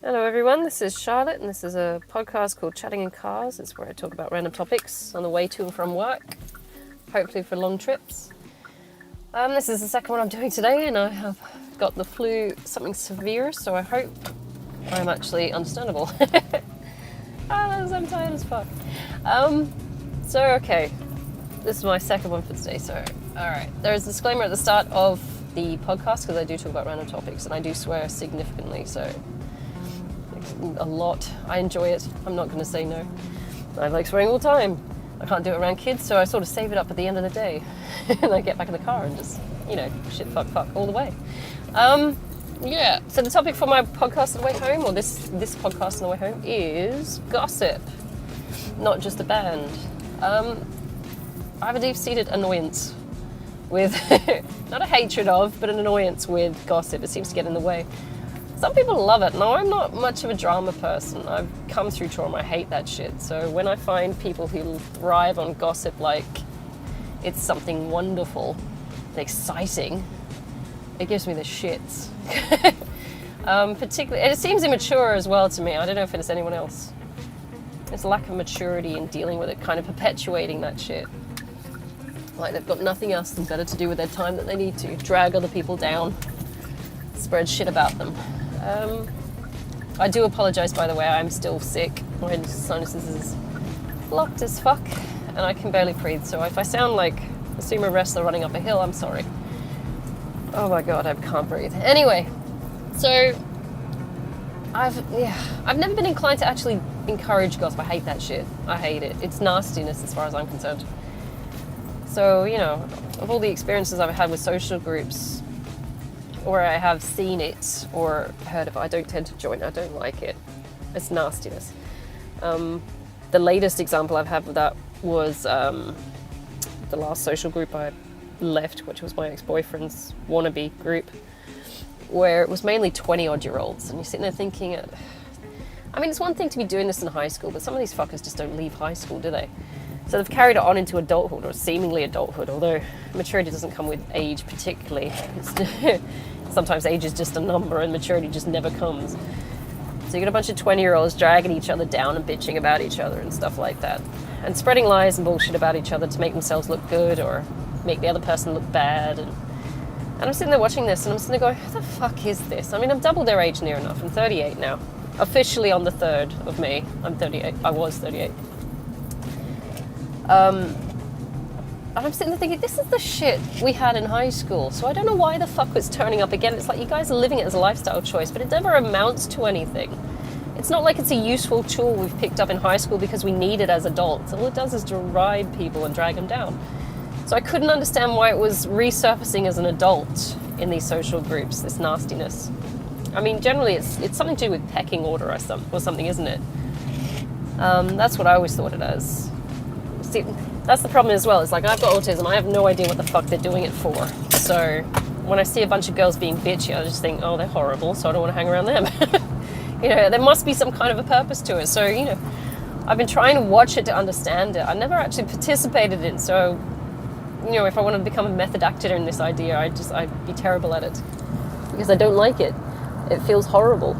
Hello everyone, this is Charlotte and this is a podcast called Chatting in Cars. It's where I talk about random topics on the way to and from work, hopefully for long trips. This is the second one I'm doing today and I have got the flu, something severe, so I hope I'm actually understandable. I'm tired as fuck. Okay, this is my second one for today, so alright. There's a disclaimer at the start of the podcast because I do talk about random topics and I do swear significantly, so a lot. I enjoy it. I'm not going to say no. I like swearing all the time. I can't do it around kids, so I sort of save it up at the end of the day. And I get back in the car and just, shit, fuck, all the way. So the topic for my podcast on the way home, or this podcast on the way home, is gossip. Not just a band. I have a deep-seated annoyance with, not a hatred of, but an annoyance with gossip. It seems to get in the way. Some people love it. Now, I'm not much of a drama person. I've come through trauma. I hate that shit. So when I find people who thrive on gossip like it's something wonderful and exciting, it gives me the shits. Particularly, and it seems immature as well to me. I don't know if it's anyone else. There's a lack of maturity in dealing with it, kind of perpetuating that shit. Like they've got nothing else better to do with their time that they need to drag other people down, spread shit about them. I do apologise, by the way, I'm still sick. My sinuses is blocked as fuck and I can barely breathe, so if I sound like a sumo wrestler running up a hill, I'm sorry. Oh my god, I can't breathe. Anyway, so I've never been inclined to actually encourage gossip. I hate that shit. I hate it. It's nastiness as far as I'm concerned. So, of all the experiences I've had with social groups, or I have seen it or heard of it, I don't tend to join. I don't like it. It's nastiness. The latest example I've had with that was the last social group I left, which was my ex-boyfriend's wannabe group, where it was mainly 20-odd-year-olds. And you're sitting there thinking, it's one thing to be doing this in high school, but some of these fuckers just don't leave high school, do they? So they've carried it on into adulthood, or seemingly adulthood, although maturity doesn't come with age particularly. Sometimes age is just a number and maturity just never comes. So you get a bunch of 20-year-olds dragging each other down and bitching about each other and stuff like that. And spreading lies and bullshit about each other to make themselves look good or make the other person look bad. And I'm sitting there watching this and I'm sitting there going, what the fuck is this? I'm double their age near enough. I'm 38 now. Officially on the 3rd of May. I'm 38. I was 38. And I'm sitting there thinking, this is the shit we had in high school. So I don't know why the fuck it's turning up again. It's like you guys are living it as a lifestyle choice, but it never amounts to anything. It's not like it's a useful tool we've picked up in high school because we need it as adults. All it does is deride people and drag them down. So I couldn't understand why it was resurfacing as an adult in these social groups, this nastiness. Generally it's something to do with pecking order or something, isn't it? That's what I always thought it as. See, that's the problem as well. It's like, I've got autism. I have no idea what the fuck they're doing it for. So when I see a bunch of girls being bitchy, I just think, oh, they're horrible, so I don't want to hang around them. There must be some kind of a purpose to it. So, I've been trying to watch it to understand it. I never actually participated in it. So, if I want to become a method actor in this idea, I'd be terrible at it. Because I don't like it. It feels horrible.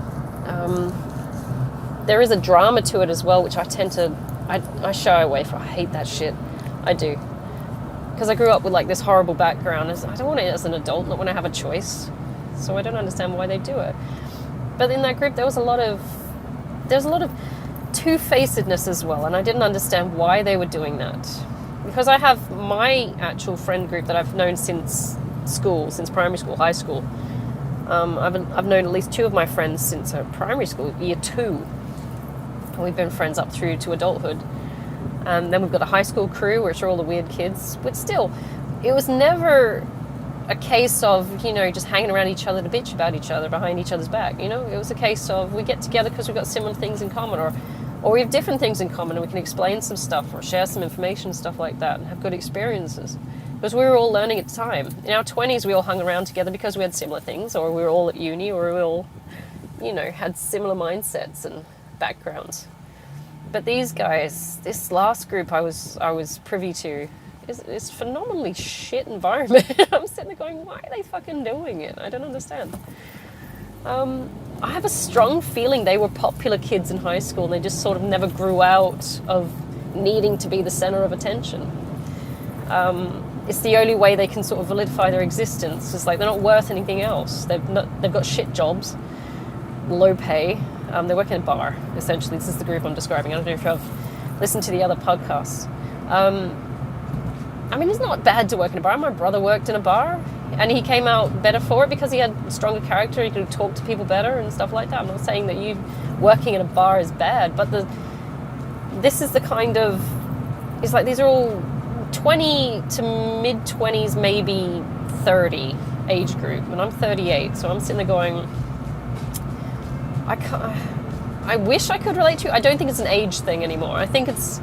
There is a drama to it as well, which I tend to I shy away from. I hate that shit. I do. Because I grew up with this horrible background. I don't want it as an adult, not when I have a choice. So I don't understand why they do it. But in that group there was a lot of two-facedness as well, and I didn't understand why they were doing that. Because I have my actual friend group that I've known since school, since primary school, high school. I've known at least 2 of my friends since primary school, year 2. We've been friends up through to adulthood. And then we've got a high school crew, which are all the weird kids. But still, it was never a case of, just hanging around each other to bitch about each other behind each other's back. It was a case of we get together because we've got similar things in common, or we have different things in common and we can explain some stuff or share some information, stuff like that, and have good experiences. Because we were all learning at the time. In our 20s, we all hung around together because we had similar things, or we were all at uni, or we all, had similar mindsets and backgrounds. But these guys, this last group I was privy to, is phenomenally shit environment. I'm sitting there going, why are they fucking doing it? I don't understand. I have a strong feeling they were popular kids in high school and they just sort of never grew out of needing to be the center of attention. It's the only way they can sort of validify their existence. It's like they're not worth anything else. They've got shit jobs, low pay. They work in a bar, essentially. This is the group I'm describing. I don't know if you've listened to the other podcasts. I mean, it's not bad to work in a bar. My brother worked in a bar, and he came out better for it because he had a stronger character. He could talk to people better and stuff like that. I'm not saying that you working in a bar is bad, but this is the kind of... It's like these are all 20 to mid-20s, maybe 30 age group, and I'm 38, so I'm sitting there going... I wish I could relate to you. I don't think it's an age thing anymore. I think it's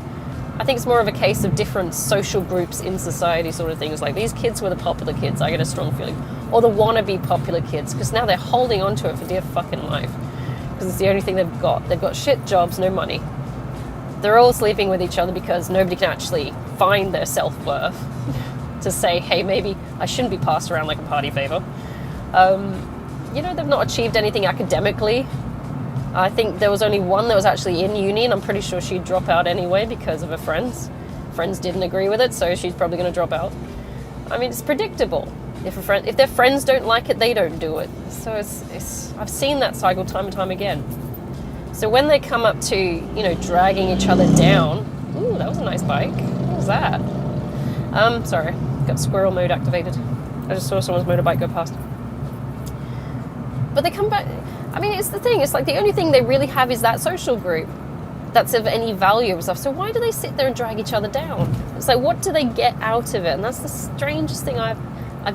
more of a case of different social groups in society sort of things. Like these kids were the popular kids, I get a strong feeling. Or the wannabe popular kids, because now they're holding on to it for dear fucking life. Because it's the only thing they've got. They've got shit jobs, no money. They're all sleeping with each other because nobody can actually find their self-worth to say, hey, maybe I shouldn't be passed around like a party favor. They've not achieved anything academically. I think there was only one that was actually in uni, and I'm pretty sure she'd drop out anyway because of her friends. Friends didn't agree with it, so she's probably going to drop out. I mean, it's predictable. If their friends don't like it, they don't do it. So I've seen that cycle time and time again. So when they come up to, dragging each other down... Ooh, that was a nice bike. What was that? Sorry, got squirrel mode activated. I just saw someone's motorbike go past. But they come back... I mean, it's the thing. It's like the only thing they really have is that social group that's of any value and stuff. So why do they sit there and drag each other down? It's like, what do they get out of it? And that's the strangest thing I've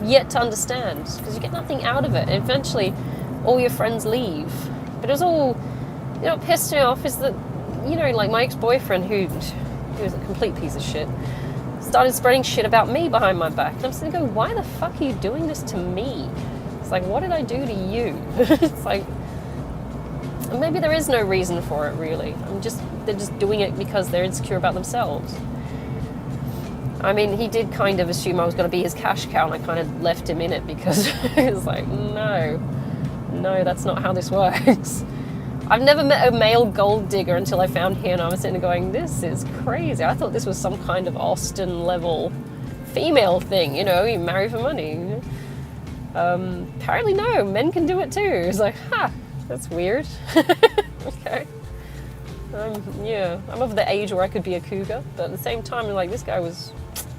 yet to understand, because you get nothing out of it. And eventually, all your friends leave. But it was all, what pissed me off is that, like my ex-boyfriend, who was a complete piece of shit, started spreading shit about me behind my back. And I'm sitting there going, why the fuck are you doing this to me? It's like, what did I do to you? It's like... Maybe there is no reason for it, really. They're just doing it because they're insecure about themselves. I mean, he did kind of assume I was going to be his cash cow, and I kind of left him in it because it was like, no, that's not how this works. I've never met a male gold digger until I found him, and I was sitting there going, this is crazy. I thought this was some kind of Austen-level female thing, you marry for money. Apparently no, men can do it too. It's like, that's weird. Okay. I'm of the age where I could be a cougar, but at the same time, like, this guy was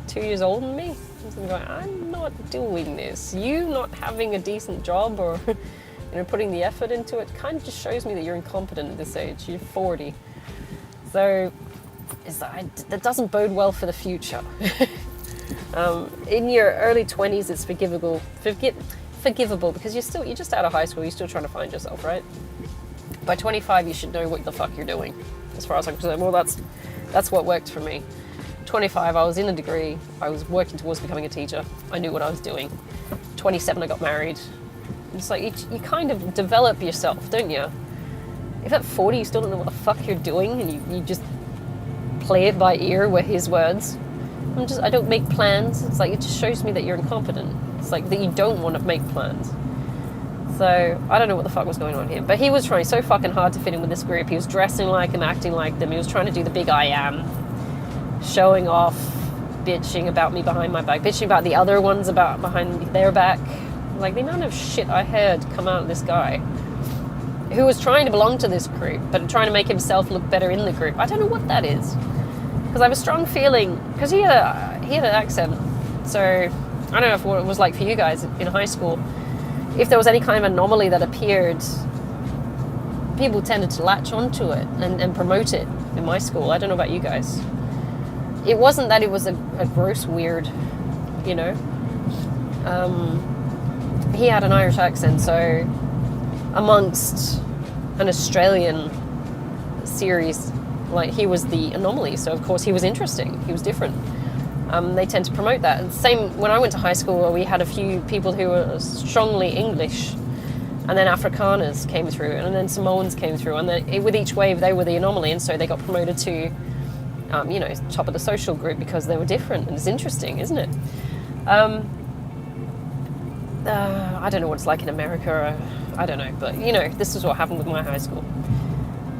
2 years older than me. I'm going, I'm not doing this. You not having a decent job or, putting the effort into it kind of just shows me that you're incompetent at this age. You're 40. So that doesn't bode well for the future. In your early 20s, it's forgivable because you're just out of high school, you're still trying to find yourself, right? By 25, you should know what the fuck you're doing, as far as I'm concerned. Well, that's what worked for me. 25, I was in a degree, I was working towards becoming a teacher, I knew what I was doing. 27, I got married. It's like, you kind of develop yourself, don't you? If at 40 you still don't know what the fuck you're doing, and you just play it by ear with his words, I don't make plans. It's like, it just shows me that you're incompetent. It's like that you don't want to make plans. So I don't know what the fuck was going on here. But he was trying so fucking hard to fit in with this group. He was dressing like them, acting like them. He was trying to do the big I am. Showing off, bitching about me behind my back. Bitching about the other ones behind their back. Like the amount of shit I heard come out of this guy. Who was trying to belong to this group, but trying to make himself look better in the group. I don't know what that is. Because I have a strong feeling, because he had an accent, so I don't know what it was like for you guys in high school. If there was any kind of anomaly that appeared, people tended to latch onto it and promote it in my school. I don't know about you guys. It wasn't that it was a gross weird, He had an Irish accent, so amongst an Australian series, like, he was the anomaly, so of course he was interesting, he was different. They tend to promote that. And same when I went to high school, we had a few people who were strongly English, and then Afrikaners came through, and then Samoans came through, and then with each wave they were the anomaly, and so they got promoted to, top of the social group because they were different, and it's interesting, isn't it? I don't know what it's like in America. I don't know, but this is what happened with my high school.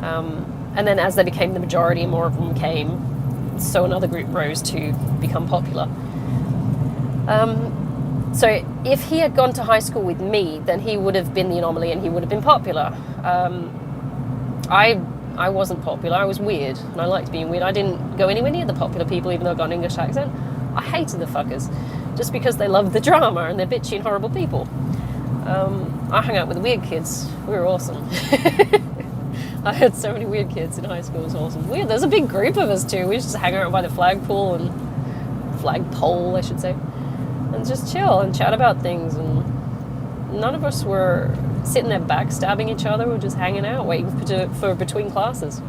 And then as they became the majority, more of them came, so another group rose to become popular. So if he had gone to high school with me, then he would have been the anomaly and he would have been popular. I wasn't popular. I was weird, and I liked being weird. I didn't go anywhere near the popular people, even though I got an English accent. I hated the fuckers, just because they loved the drama and they're bitchy and horrible people. I hung out with the weird kids. We were awesome. I had so many weird kids in high school. It was awesome. Weird. There's a big group of us too. We just hang out by the flagpole, I should say, and just chill and chat about things. And none of us were sitting there backstabbing each other. We were just hanging out, waiting for between classes.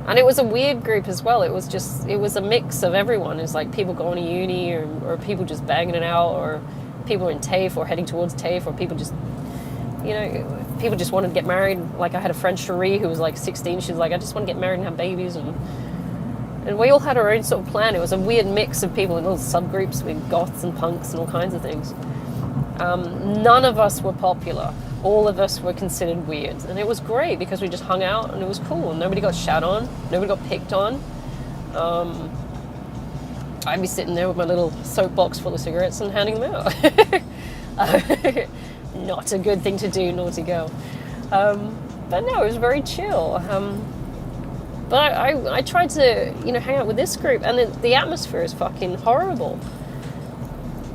And it was a weird group as well. It was a mix of everyone. It was like people going to uni, or people just banging it out, or people in TAFE or heading towards TAFE, or people just, people just wanted to get married. Like I had a friend, Cherie, who was like 16. She was like, I just want to get married and have babies. And we all had our own sort of plan. It was a weird mix of people in little subgroups with goths and punks and all kinds of things. None of us were popular. All of us were considered weird. And it was great because we just hung out and it was cool. And nobody got shat on. Nobody got picked on. I'd be sitting there with my little soapbox full of cigarettes and handing them out. Not a good thing to do, naughty girl. But no, it was very chill. But I tried to, hang out with this group, and the atmosphere is fucking horrible.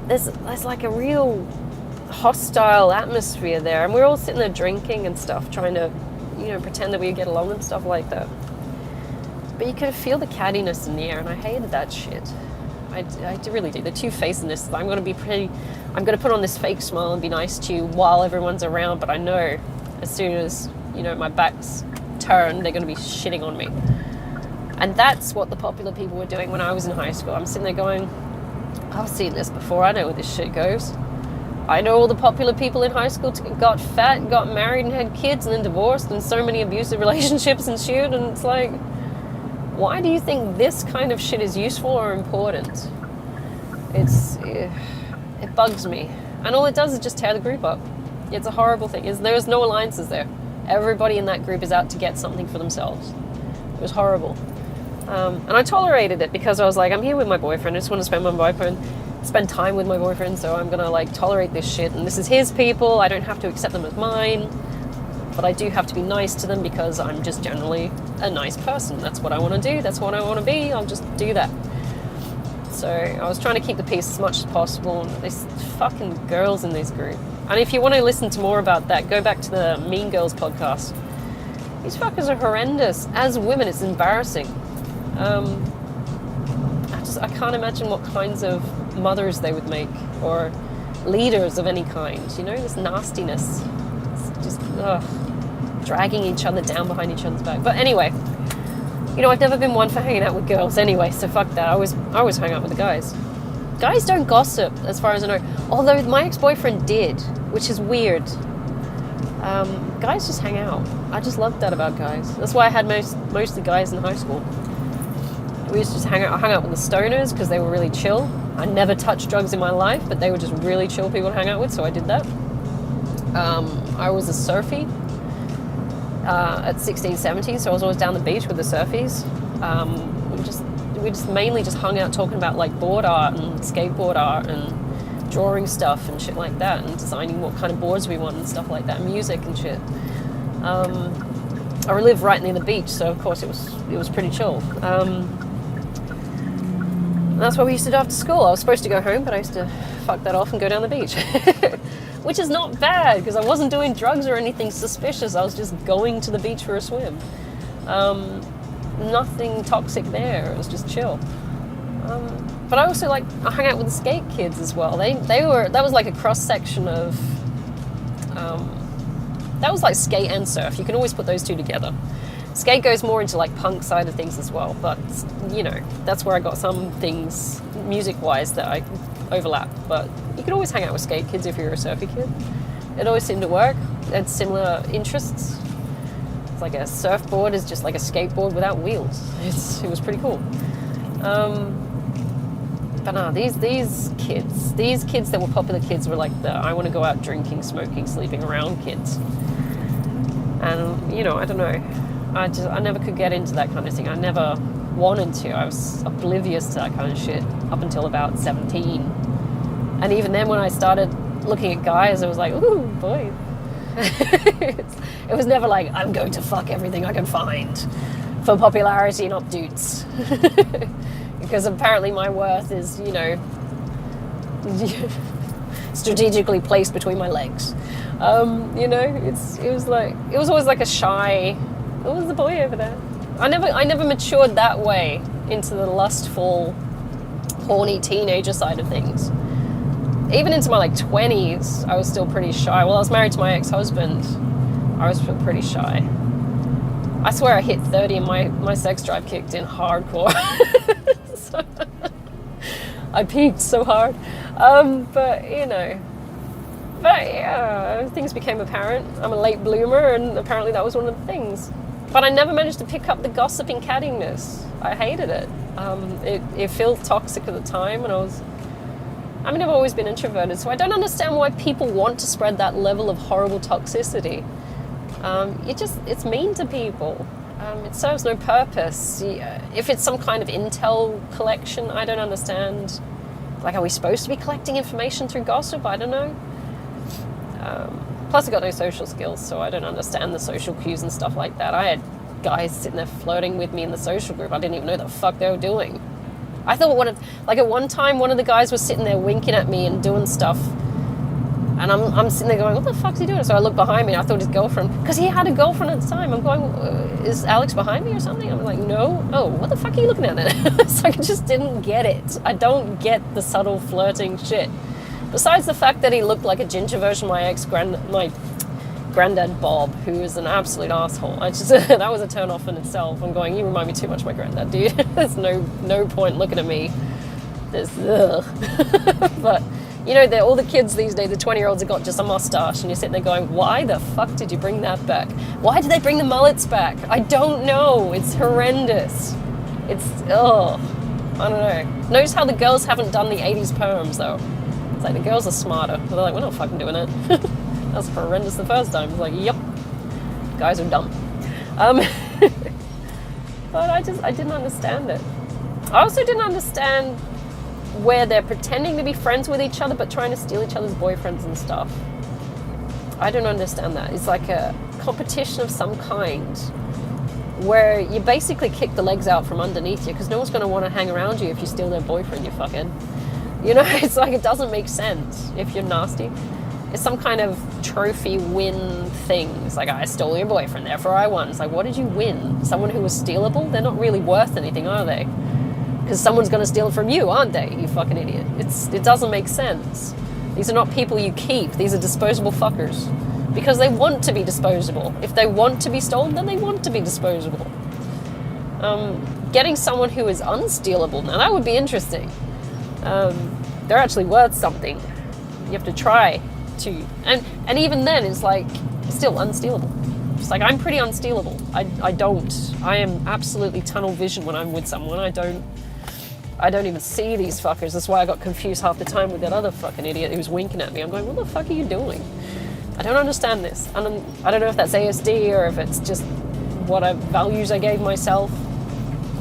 There's like a real hostile atmosphere there, and we're all sitting there drinking and stuff, trying to, pretend that we get along and stuff like that. But you could feel the cattiness in the air, and I hated that shit. I really do. The two-facedness. I'm going to put on this fake smile and be nice to you while everyone's around, but I know as soon as, my back's turned, they're going to be shitting on me. And that's what the popular people were doing when I was in high school. I'm sitting there going, I've seen this before. I know where this shit goes. I know all the popular people in high school got fat, got married and had kids and then divorced, and so many abusive relationships ensued, and it's like, why do you think this kind of shit is useful or important? It bugs me. And all it does is just tear the group up. It's a horrible thing. There's no alliances there. Everybody in that group is out to get something for themselves. It was horrible. And I tolerated it because I was like, I'm here with my boyfriend. I just want to spend time with my boyfriend, so I'm going to tolerate this shit. And this is his people. I don't have to accept them as mine. But I do have to be nice to them because I'm just generally a nice person. That's what I want to do. That's what I want to be. I'll just do that. So I was trying to keep the peace as much as possible. These fucking girls in this group. And if you want to listen to more about that, go back to the Mean Girls podcast. These fuckers are horrendous. As women, it's embarrassing. I can't imagine what kinds of mothers they would make, or leaders of any kind. This nastiness. It's just, dragging each other down behind each other's back. But anyway, I've never been one for hanging out with girls anyway, so fuck that. I always hang out with the guys. Guys don't gossip, as far as I know. Although my ex-boyfriend did, which is weird. Guys just hang out. I just loved that about guys. That's why I had mostly guys in high school. We used to just hang out. I hung out with the stoners because they were really chill. I never touched drugs in my life, but they were just really chill people to hang out with, so I did that. I was a surfie at 16, 17, so I was always down the beach with the surfies. We just mainly just hung out talking about board art and skateboard art and drawing stuff and shit like that, and designing what kind of boards we want and stuff like that, music and shit. I live right near the beach, so of course it was pretty chill. And that's what we used to do after school. I was supposed to go home, but I used to fuck that off and go down the beach. Which is not bad, because I wasn't doing drugs or anything suspicious. I was just going to the beach for a swim. Nothing toxic there. It was just chill. But I also I hung out with the skate kids as well. That was like a cross section of that was like skate and surf. You can always put those two together. Skate goes more into punk side of things as well, but that's where I got some things music wise that I overlap. But you can always hang out with skate kids if you're a surfy kid. It always seemed to work. They had similar interests. It's like a surfboard is just like a skateboard without wheels. It was pretty cool. But no, these kids that were popular kids were like the I want to go out drinking, smoking, sleeping around kids. And, you know, I don't know. I never could get into that kind of thing. I never wanted to. I was oblivious to that kind of shit up until about 17. And even then when I started looking at guys, I was like, ooh, boy. It was never like, I'm going to fuck everything I can find for popularity, not dudes. Because apparently my worth is, you know, strategically placed between my legs. You know, it was always like a shy, what was the boy over there? I never matured that way into the lustful, horny teenager side of things. Even into my like 20s, I was still pretty shy. Well, I was married to my ex-husband. I was pretty shy. I swear I hit 30 and my sex drive kicked in hardcore. So, I peaked so hard. But, you know. But yeah, things became apparent. I'm a late bloomer, and apparently that was one of the things. But I never managed to pick up the gossiping cattiness. I hated it. It felt toxic at the time, and I've always been introverted, so I don't understand why people want to spread that level of horrible toxicity. It's mean to people. It serves no purpose. If it's some kind of intel collection, I don't understand. Like, are we supposed to be collecting information through gossip? I don't know. Plus, I got no social skills, so I don't understand the social cues and stuff like that. I had guys sitting there flirting with me in the social group. I didn't even know the fuck they were doing. I thought at one time, one of the guys was sitting there winking at me and doing stuff. And I'm sitting there going, what the fuck's he doing? So I looked behind me and I thought his girlfriend, because he had a girlfriend at the time. I'm going, is Alex behind me or something? I'm like, no. Oh, what the fuck are you looking at then? So I just didn't get it. I don't get the subtle flirting shit. Besides the fact that he looked like a ginger version of my granddad Bob, who is an absolute asshole. That was a turn off in itself. I'm going, you remind me too much of my granddad, dude. There's no point looking at me. There's But you know, all the kids these days, the 20-year-olds have got just a mustache, and you're sitting there going, why the fuck did you bring that back? Why did they bring the mullets back? I don't know. It's horrendous. I don't know. Notice how the girls haven't done the 80s perms, though. It's like the girls are smarter. They're like, we're not fucking doing it. That's horrendous the first time. It's like, yep, guys are dumb. But I didn't understand it. I also didn't understand where they're pretending to be friends with each other but trying to steal each other's boyfriends and stuff. I don't understand that. It's like a competition of some kind where you basically kick the legs out from underneath you because no one's going to want to hang around you if you steal their boyfriend, you fucking. You know, it's like it doesn't make sense if you're nasty. It's some kind of trophy win thing. It's like, I stole your boyfriend, therefore I won. It's like, what did you win? Someone who was stealable? They're not really worth anything, are they? Because someone's going to steal it from you, aren't they, you fucking idiot? It doesn't make sense. These are not people you keep. These are disposable fuckers. Because they want to be disposable. If they want to be stolen, then they want to be disposable. Getting someone who is unstealable, now that would be interesting. They're actually worth something. You have to try to, and even then it's like still unstealable. It's like, I'm pretty unstealable. I am absolutely tunnel vision when I'm with someone. I don't even see these fuckers. That's why I got confused half the time with that other fucking idiot who was winking at me. I'm going, what the fuck are you doing? I don't understand this. I don't know if that's ASD or if it's just values I gave myself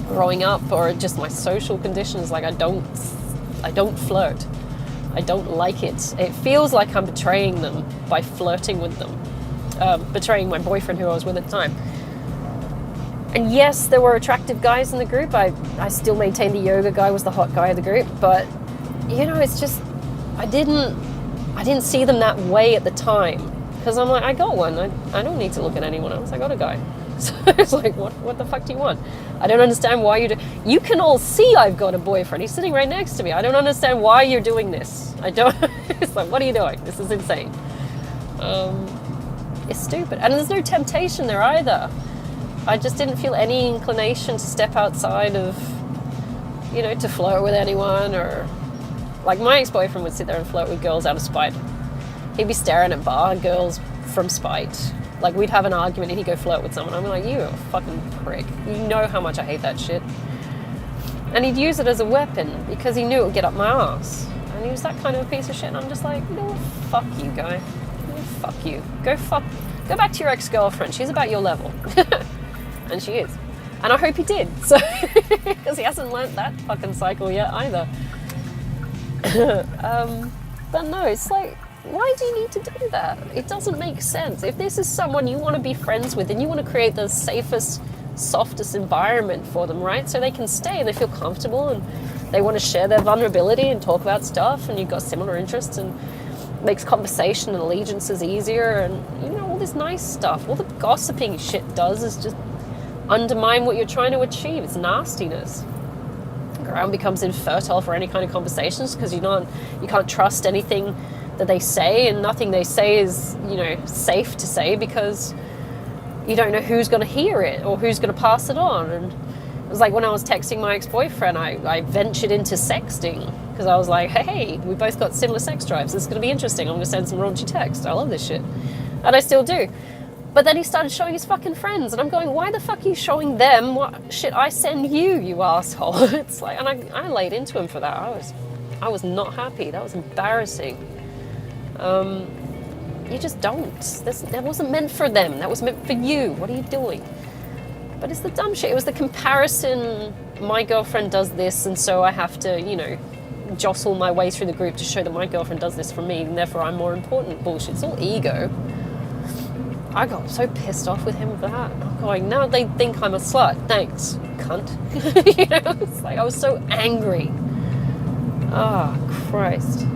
growing up, or just my social conditions. Like, I don't flirt. I don't like it. It feels like I'm betraying them by flirting with them. Betraying my boyfriend who I was with at the time. And yes, there were attractive guys in the group. I still maintain the yoga guy was the hot guy of the group, but you know, it's just, I didn't see them that way at the time. Because I'm like, I got one. I don't need to look at anyone else. I got a guy. So it's like, what the fuck do you want? I don't understand why you do. You can all see I've got a boyfriend. He's sitting right next to me. I don't understand why you're doing this. I don't. It's like, what are you doing? This is insane. It's stupid. And there's no temptation there either. I just didn't feel any inclination to step outside of, you know, to flirt with anyone, or like my ex-boyfriend would sit there and flirt with girls out of spite. He'd be staring at bar girls from spite. Like, we'd have an argument and he'd go flirt with someone. I'm like, you a fucking prick. You know how much I hate that shit. And he'd use it as a weapon because he knew it would get up my ass. And he was that kind of a piece of shit. And I'm just like, you know what? Fuck you, guy. You know, fuck you. Go back to your ex-girlfriend. She's about your level. And she is. And I hope he did. So, because he hasn't learnt that fucking cycle yet either. But no, it's like, why do you need to do that? It doesn't make sense. If this is someone you want to be friends with and you want to create the safest, softest environment for them, right? So they can stay and they feel comfortable and they want to share their vulnerability and talk about stuff, and you've got similar interests, and makes conversation and allegiances easier, and you know, all this nice stuff. All the gossiping shit does is just undermine what you're trying to achieve. It's nastiness. The ground becomes infertile for any kind of conversations because you can't trust anything that they say, and nothing they say is, you know, safe to say because you don't know who's going to hear it or who's going to pass it on. And it was like when I was texting my ex-boyfriend, I ventured into sexting because I was like, hey, we both got similar sex drives. This is going to be interesting. I'm going to send some raunchy text. I love this shit. And I still do. But then he started showing his fucking friends, and I'm going, why the fuck are you showing them what shit I send you, you asshole? It's like, and I laid into him for that. I was not happy. That was embarrassing. You just don't. That wasn't meant for them. That was meant for you. What are you doing? But it's the dumb shit. It was the comparison. My girlfriend does this, and so I have to, you know, jostle my way through the group to show that my girlfriend does this for me, and therefore I'm more important. Bullshit. It's all ego. I got so pissed off with him for that. I'm going, now they think I'm a slut. Thanks, cunt. You know, it's like I was so angry. Oh, Christ.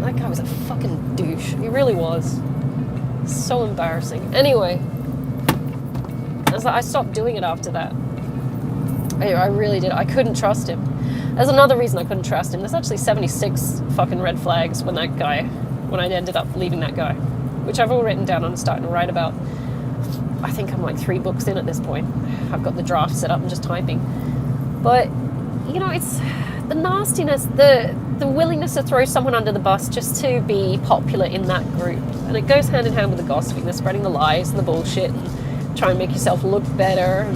That guy was a fucking douche. He really was. So embarrassing. Anyway, I stopped doing it after that. I really did. I couldn't trust him. There's another reason I couldn't trust him. There's actually 76 fucking red flags when I ended up leaving that guy, which I've all written down. I'm starting to write about. I think I'm like 3 books in at this point. I've got the draft set up and just typing. But, you know, it's the nastiness, the willingness to throw someone under the bus just to be popular in that group. And it goes hand in hand with the gossiping, the spreading the lies and the bullshit and trying to make yourself look better.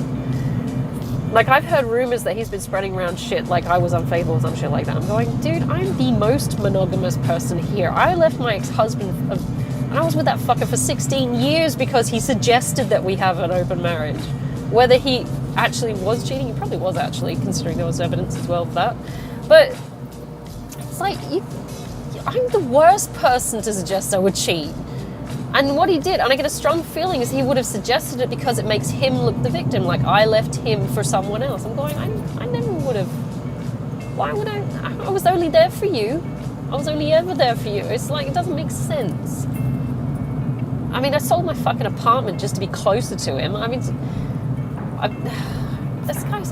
Like, I've heard rumors that he's been spreading around shit like I was unfaithful or some shit like that. I'm going, dude, I'm the most monogamous person here. I left my ex-husband and I was with that fucker for 16 years because he suggested that we have an open marriage. Whether he actually was cheating, he probably was actually, considering there was evidence as well of that. But it's like, I'm the worst person to suggest I would cheat. And what he did, and I get a strong feeling, is he would have suggested it because it makes him look the victim. Like, I left him for someone else. I'm going, I never would have. Why would I? I was only there for you. I was only ever there for you. It's like, it doesn't make sense. I mean, I sold my fucking apartment just to be closer to him. I mean, this guy's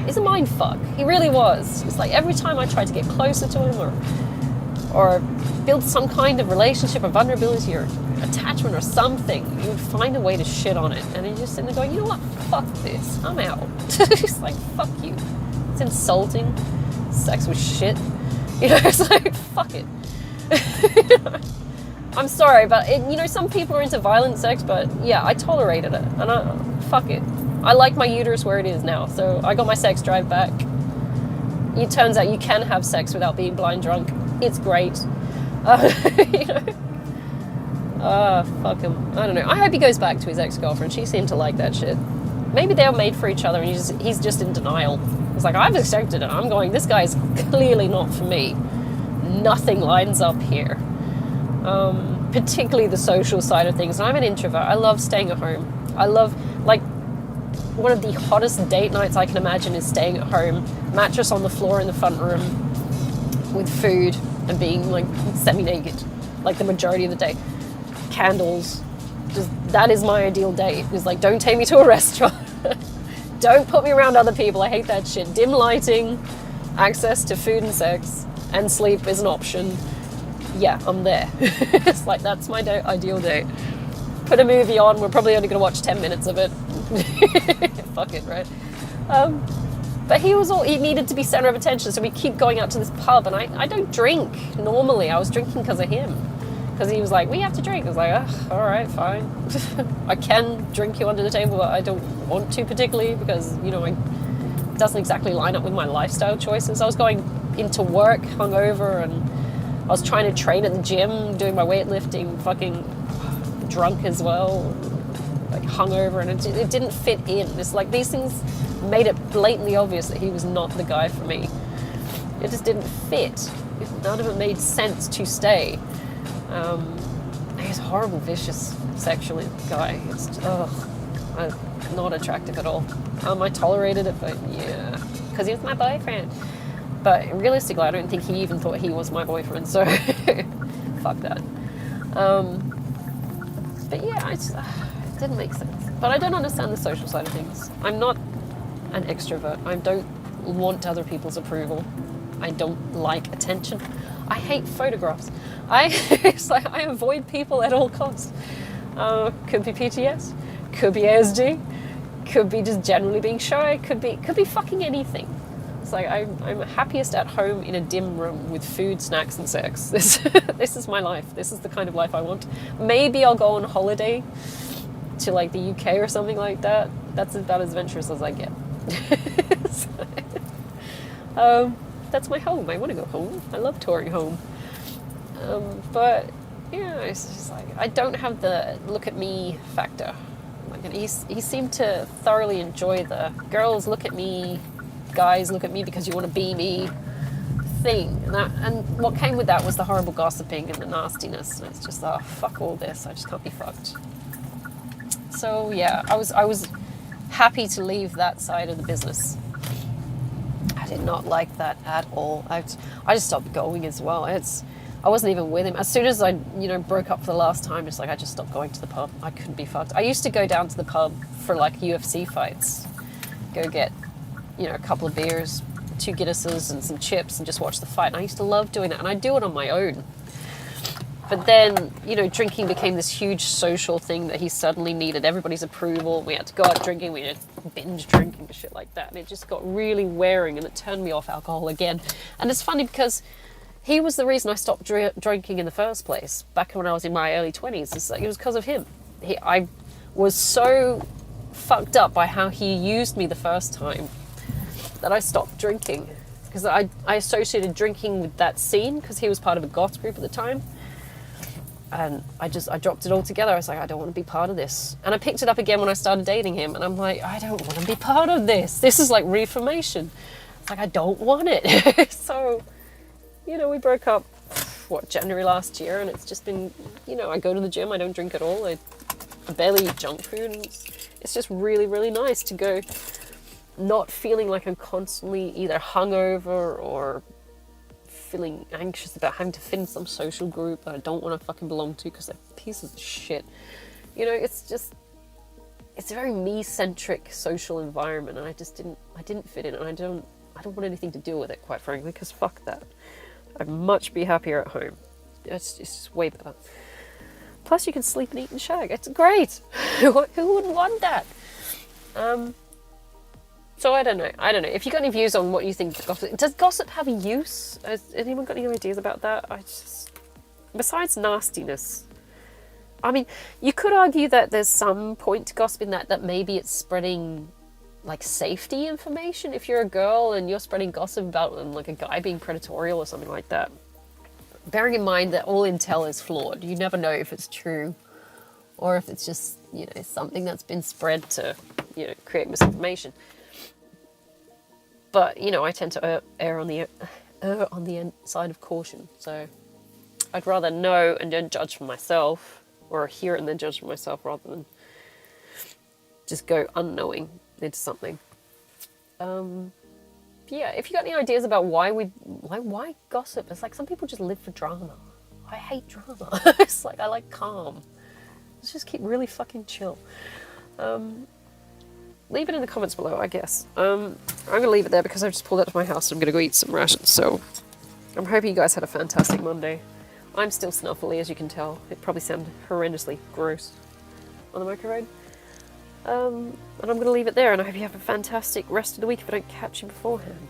he's a mind fuck. He really was. It's like every time I tried to get closer to him or build some kind of relationship or vulnerability or attachment or something, you would find a way to shit on it. And you're just sitting there going, you know what? Fuck this. I'm out. It's like, fuck you. It's insulting. Sex was shit. You know, it's like, fuck it. I'm sorry, but some people are into violent sex, but yeah, I tolerated it, and fuck it. I like my uterus where it is now, so I got my sex drive back. It turns out you can have sex without being blind drunk. It's great. Fuck him. I don't know. I hope he goes back to his ex-girlfriend. She seemed to like that shit. Maybe they were made for each other, and he's just in denial. It's like, I've accepted it. I'm going, this guy's clearly not for me. Nothing lines up here. Particularly the social side of things. And I'm an introvert. I love staying at home. I love, like, one of the hottest date nights I can imagine is staying at home, mattress on the floor in the front room with food and being, like, semi-naked, like, the majority of the day. Candles. That is my ideal date. It's like, don't take me to a restaurant. Don't put me around other people. I hate that shit. Dim lighting, access to food and sex, and sleep is an option. Yeah, I'm there. It's like, that's my ideal date. Put a movie on, we're probably only going to watch 10 minutes of it. Fuck it, right? But he needed to be center of attention, so we keep going out to this pub, and I don't drink normally. I was drinking because of him. Because he was like, we have to drink. I was like, all right, fine. I can drink you under the table, but I don't want to particularly, because, I doesn't exactly line up with my lifestyle choices. I was going into work hungover, and I was trying to train at the gym, doing my weightlifting, fucking drunk as well, like hungover, and it didn't fit in. It's like these things made it blatantly obvious that he was not the guy for me. It just didn't fit. None of it made sense to stay. He's a horrible, vicious, sexual guy. It's not attractive at all. I tolerated it, but yeah, because he was my boyfriend. But realistically, I don't think he even thought he was my boyfriend, so fuck that. But yeah, it didn't make sense. But I don't understand the social side of things. I'm not an extrovert. I don't want other people's approval. I don't like attention. I hate photographs. It's like I avoid people at all costs. Could be PTS, could be ASD, could be just generally being shy, could be fucking anything. It's like I'm happiest at home in a dim room with food, snacks, and sex. This is my life. This is the kind of life I want. Maybe I'll go on holiday to like the UK or something like that. That's about as adventurous as I get. That's my home. I want to go home. I love touring home. But yeah, it's just like I don't have the look at me factor. Like he seemed to thoroughly enjoy the girls look at me, guys look at me because you want to be me thing. And what came with that was the horrible gossiping and the nastiness. And it's just fuck all this. I just can't be fucked. So yeah, I was happy to leave that side of the business. I did not like that at all. I just stopped going as well. I wasn't even with him. As soon as I, broke up for the last time, it's like I just stopped going to the pub. I couldn't be fucked. I used to go down to the pub for like UFC fights. Go get, a couple of beers, 2 Guinnesses and some chips and just watch the fight. And I used to love doing that. And I'd do it on my own. But then, drinking became this huge social thing that he suddenly needed everybody's approval. We had to go out drinking. We had binge drinking and shit like that. And it just got really wearing and it turned me off alcohol again. And it's funny because he was the reason I stopped drinking in the first place, back when I was in my early 20s. It was because of him. I was so fucked up by how he used me the first time that I stopped drinking. Because I associated drinking with that scene, because he was part of a goth group at the time. And I dropped it all together. I was like, I don't want to be part of this. And I picked it up again when I started dating him. And I'm like, I don't want to be part of this. This is like reformation. It's like, I don't want it. So, we broke up, January last year. And it's just been, I go to the gym. I don't drink at all. I barely eat junk food. And it's just really, really nice to go not feeling like I'm constantly either hungover or feeling anxious about having to fit in some social group that I don't want to fucking belong to because they're pieces of shit. It's a very me-centric social environment, and I didn't fit in, and I don't want anything to do with it, quite frankly, because fuck that. I'd much be happier at home. It's just way better. Plus you can sleep and eat and shag. It's great. Who wouldn't want that? So I don't know. If you got any views on what you think of gossip, does gossip have a use? Has anyone got any ideas about that? Besides nastiness, I mean, you could argue that there's some point to gossip in that maybe it's spreading like safety information. If you're a girl and you're spreading gossip about like a guy being predatory or something like that, bearing in mind that all intel is flawed, you never know if it's true or if it's just something that's been spread to create misinformation. But, I tend to err on the side of caution. So I'd rather know and then judge for myself, or hear it and then judge for myself, rather than just go unknowing into something. Yeah, if you got any ideas about why gossip? It's like some people just live for drama. I hate drama. It's like I like calm. Let's just keep really fucking chill. Leave it in the comments below, I guess. I'm going to leave it there because I've just pulled out of my house and I'm going to go eat some rations. So I'm hoping you guys had a fantastic Monday. I'm still snuffly, as you can tell. It probably sounded horrendously gross on the microphone. And I'm going to leave it there, and I hope you have a fantastic rest of the week if I don't catch you beforehand.